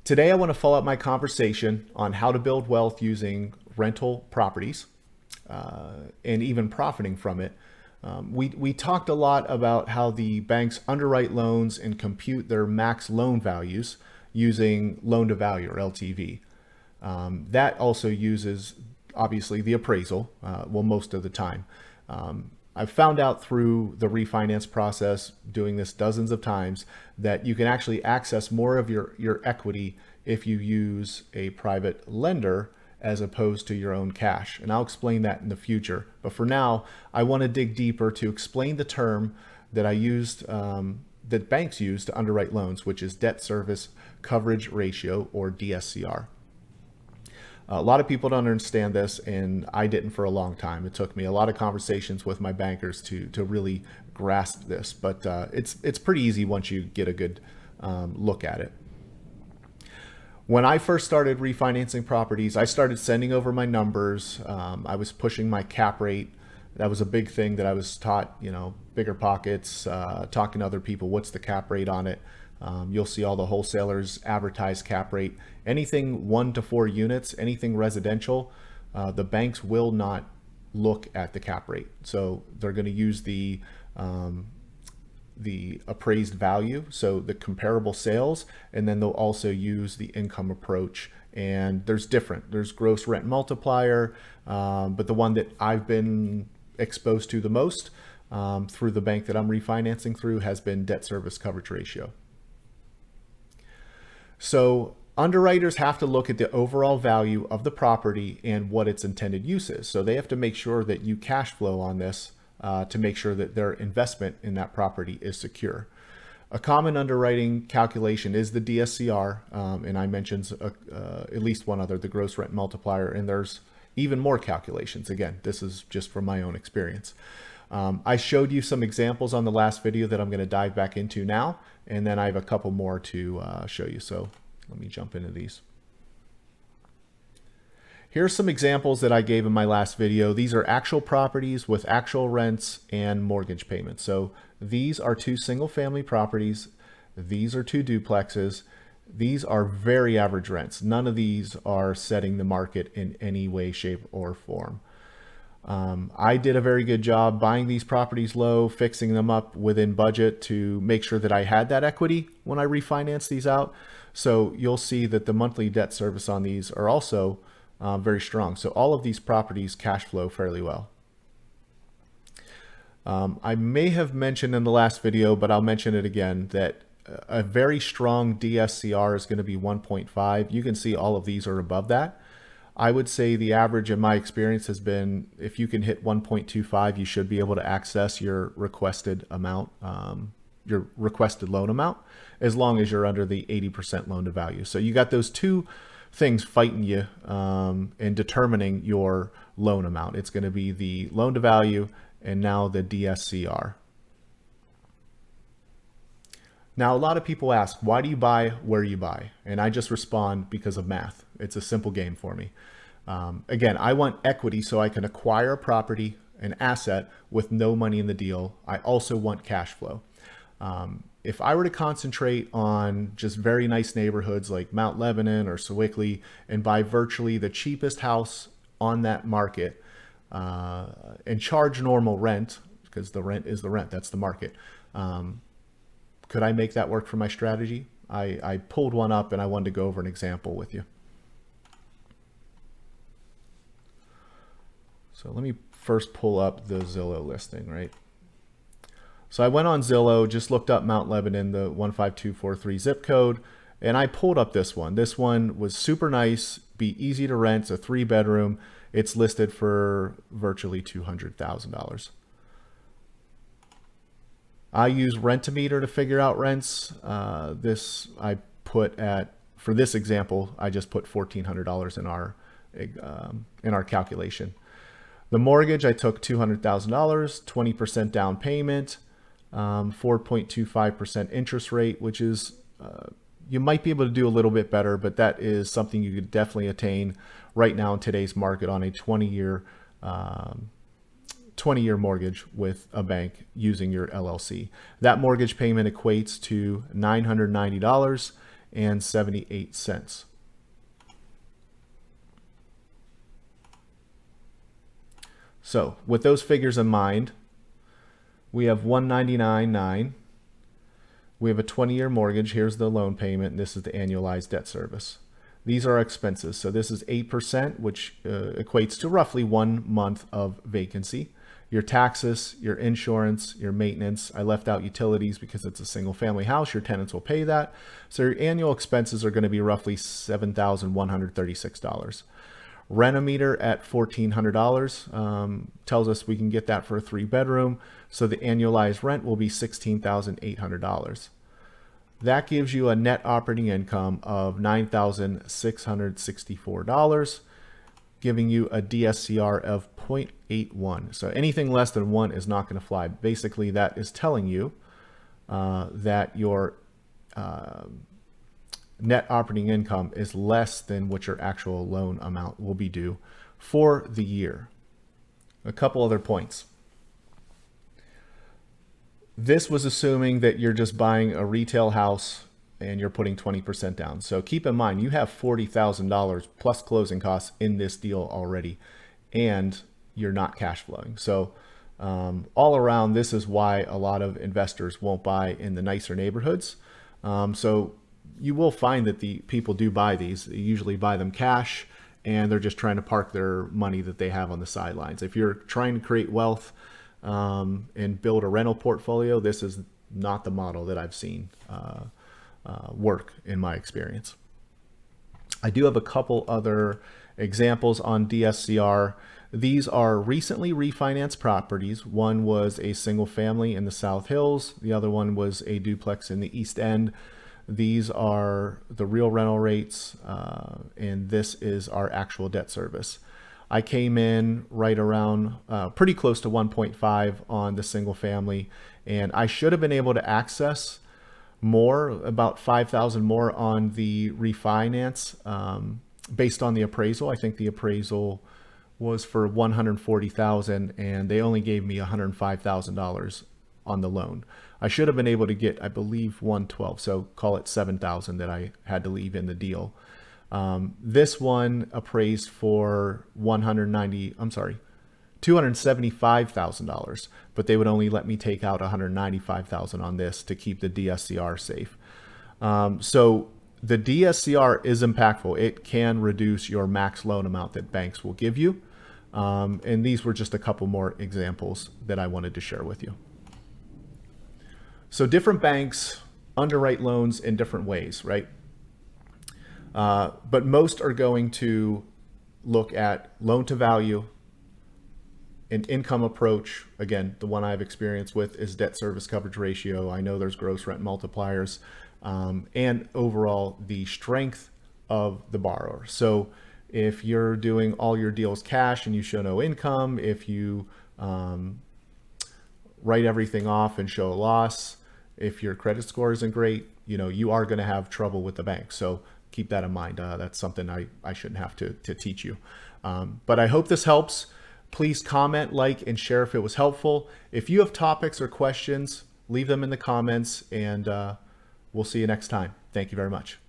Today, I want to follow up my conversation on how to build wealth using rental properties and even profiting from it. We talked a lot about how the banks underwrite loans and compute their max loan values using loan to value or LTV. That also uses, obviously, the appraisal, most of the time. I've found out through the refinance process, doing this dozens of times, that you can actually access more of your equity if you use a private lender as opposed to your own cash. And I'll explain that in the future. But for now, I want to dig deeper to explain the term that I used, that banks use to underwrite loans, which is debt service coverage ratio, or DSCR. A lot of people don't understand this, and I didn't for a long time. It took me a lot of conversations with my bankers to really grasp this, but it's pretty easy once you get a good look at it. When I first started refinancing properties, I started sending over my numbers. I was pushing my cap rate. That was a big thing that I was taught, bigger pockets, talking to other people, what's the cap rate on it? You'll see all the wholesalers advertise cap rate. Anything 1 to 4 units, anything residential, the banks will not look at the cap rate. So they're going to use the appraised value, so the comparable sales, and then they'll also use the income approach. And there's gross rent multiplier, but the one that I've been exposed to the most through the bank that I'm refinancing through has been debt service coverage ratio. So underwriters have to look at the overall value of the property and what its intended use is. So they have to make sure that you cash flow on this to make sure that their investment in that property is secure. A common underwriting calculation is the DSCR, and I mentioned at least one other, the gross rent multiplier, and there's even more calculations. Again, this is just from my own experience. I showed you some examples on the last video that I'm going to dive back into now, and then I have a couple more to show you. So let me jump into these. Here's some examples that I gave in my last video. These are actual properties with actual rents and mortgage payments. So these are 2 single-family properties. These are 2 duplexes. These are very average rents. None of these are setting the market in any way, shape, or form. I did a very good job buying these properties low, fixing them up within budget to make sure that I had that equity when I refinance these out. So you'll see that the monthly debt service on these are also very strong. So all of these properties cash flow fairly well. I may have mentioned in the last video, but I'll mention it again, that a very strong DSCR is going to be 1.5. You can see all of these are above that. I would say the average in my experience has been, if you can hit 1.25, you should be able to access your requested amount, your requested loan amount, as long as you're under the 80% loan to value. So you got those 2 things fighting you in determining your loan amount. It's going to be the loan to value and now the DSCR. Now, a lot of people ask, why do you buy where you buy? And I just respond, because of math. It's a simple game for me. Again, I want equity so I can acquire a property, an asset, with no money in the deal. I also want cash flow. If I were to concentrate on just very nice neighborhoods like Mount Lebanon or Sewickley and buy virtually the cheapest house on that market and charge normal rent, because the rent is the rent, that's the market, could I make that work for my strategy? I pulled one up and I wanted to go over an example with you. So let me first pull up the Zillow listing, right? So I went on Zillow, just looked up Mount Lebanon, the 15243 zip code, and I pulled up this one. This one was super nice, be easy to rent. It's a 3-bedroom. It's listed for virtually $200,000. I use Rent-A-Meter to figure out rents. This I put at, for this example, I just put $1,400 in our calculation. The mortgage, I took $200,000, 20% down payment, 4.25% interest rate, which is, you might be able to do a little bit better, but that is something you could definitely attain right now in today's market on a 20-year mortgage with a bank using your LLC. That mortgage payment equates to $990, $1,000,000.78. So with those figures in mind, we have $199.9. We have a 20-year mortgage. Here's the loan payment. And this is the annualized debt service. These are our expenses. So this is 8%, which equates to roughly 1 month of vacancy. Your taxes, your insurance, your maintenance. I left out utilities because it's a single family house. Your tenants will pay that. So your annual expenses are going to be roughly $7,136. Rent-a-meter at $1,400 tells us we can get that for a 3-bedroom. So the annualized rent will be $16,800. That gives you a net operating income of $9,664, giving you a DSCR of 0.81. So anything less than 1 is not going to fly. Basically, that is telling you that your net operating income is less than what your actual loan amount will be due for the year. A couple other points. This was assuming that you're just buying a retail house and you're putting 20% down. So keep in mind, you have $40,000 plus closing costs in this deal already, and you're not cash flowing. So all around, this is why a lot of investors won't buy in the nicer neighborhoods. So you will find that the people do buy these. They usually buy them cash, and they're just trying to park their money that they have on the sidelines. If you're trying to create wealth and build a rental portfolio, this is not the model that I've seen work in my experience. I do have a couple other examples on DSCR. These are recently refinanced properties. One was a single family in the South Hills. The other one was a duplex in the East End. These are the real rental rates, and this is our actual debt service. I came in right around pretty close to 1.5 on the single family, and I should have been able to access more, about 5,000 more on the refinance based on the appraisal. I think the appraisal was for 140,000, and they only gave me $105,000 on the loan. I should have been able to get, I believe, 112, so call it 7,000 that I had to leave in the deal. This one appraised for $275,000, but they would only let me take out $195,000 on this to keep the DSCR safe. So the DSCR is impactful. It can reduce your max loan amount that banks will give you. And these were just a couple more examples that I wanted to share with you. So different banks underwrite loans in different ways, right? But most are going to look at loan to value, an income approach. Again, the one I've experienced with is debt service coverage ratio. I know there's gross rent multipliers, and overall the strength of the borrower. So if you're doing all your deals cash and you show no income, if you write everything off and show a loss, if your credit score isn't great, you are going to have trouble with the bank. So keep that in mind. That's something I shouldn't have to teach you. But I hope this helps. Please comment, like, and share if it was helpful. If you have topics or questions, leave them in the comments, and we'll see you next time. Thank you very much.